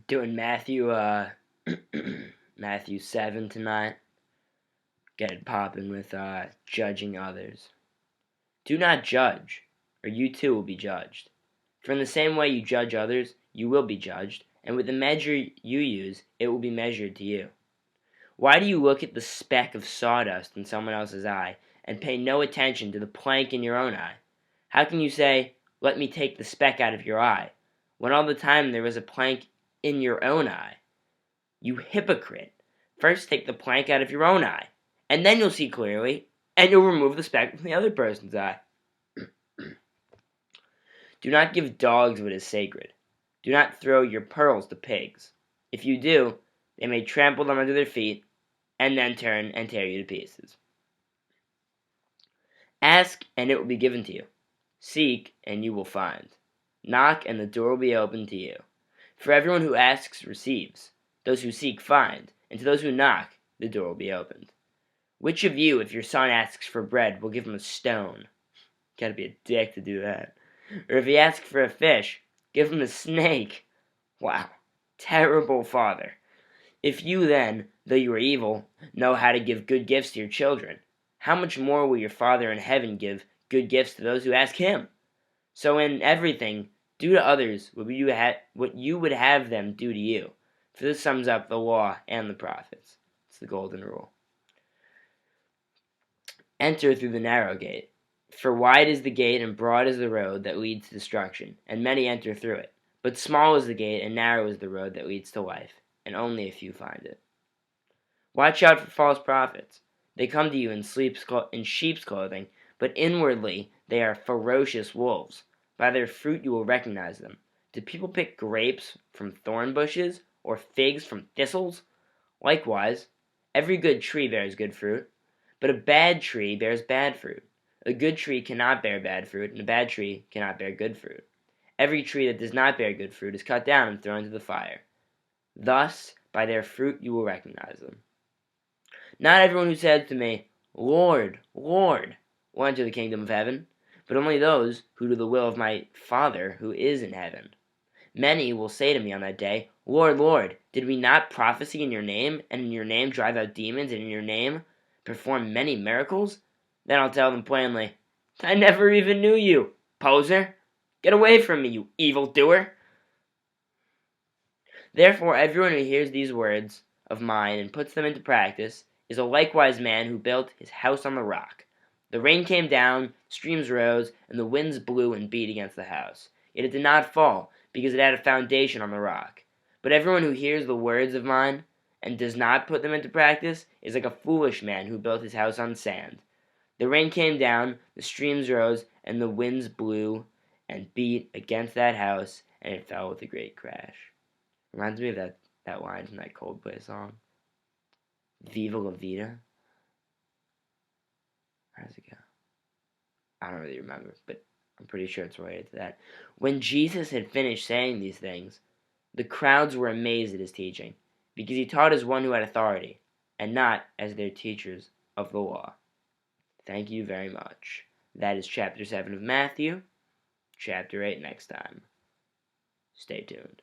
Doing Matthew 7 tonight. Get it popping with judging others. Do not judge, or you too will be judged. For in the same way you judge others, you will be judged, and with the measure you use, it will be measured to you. Why do you look at the speck of sawdust in someone else's eye and pay no attention to the plank in your own eye? How can you say, "Let me take the speck out of your eye," when all the time there was a plank in your own eye? You hypocrite! First take the plank out of your own eye, and then you'll see clearly, and you'll remove the speck from the other person's eye. Do not give dogs what is sacred. Do not throw your pearls to pigs. If you do, they may trample them under their feet, and then turn and tear you to pieces. Ask, and it will be given to you. Seek, and you will find. Knock, and the door will be opened to you. For everyone who asks receives. Those who seek find, and to those who knock, the door will be opened. Which of you, if your son asks for bread, will give him a stone? Gotta be a dick to do that. Or if he asks for a fish, give him a snake. Wow, terrible father. If you then, though you are evil, know how to give good gifts to your children, how much more will your Father in heaven give good gifts to those who ask him? So in everything, do to others what you would have them do to you. For this sums up the law and the prophets. It's the golden rule. Enter through the narrow gate. For wide is the gate and broad is the road that leads to destruction, and many enter through it. But small is the gate and narrow is the road that leads to life, and only a few find it. Watch out for false prophets. They come to you in sheep's clothing, but inwardly they are ferocious wolves. By their fruit you will recognize them. Do people pick grapes from thorn bushes, or figs from thistles? Likewise, every good tree bears good fruit, but a bad tree bears bad fruit. A good tree cannot bear bad fruit, and a bad tree cannot bear good fruit. Every tree that does not bear good fruit is cut down and thrown into the fire. Thus, by their fruit you will recognize them. Not everyone who says to me, "Lord, Lord," will enter the kingdom of heaven, but only those who do the will of my Father who is in heaven. Many will say to me on that day, "Lord, Lord, did we not prophesy in your name, and in your name drive out demons, and in your name perform many miracles?" Then I'll tell them plainly, "I never even knew you, poser! Get away from me, you evildoer!" Therefore everyone who hears these words of mine and puts them into practice is a likewise man who built his house on the rock. The rain came down, streams rose, and the winds blew and beat against the house. Yet it did not fall, because it had a foundation on the rock. But everyone who hears the words of mine and does not put them into practice is like a foolish man who built his house on sand. The rain came down, the streams rose, and the winds blew and beat against that house, and it fell with a great crash. Reminds me of that line from that Coldplay song. Viva la vida. How does it go? I don't really remember, but I'm pretty sure it's related to that. When Jesus had finished saying these things, the crowds were amazed at his teaching, because he taught as one who had authority, and not as their teachers of the law. Thank you very much. That is chapter 7 of Matthew. Chapter 8 next time. Stay tuned.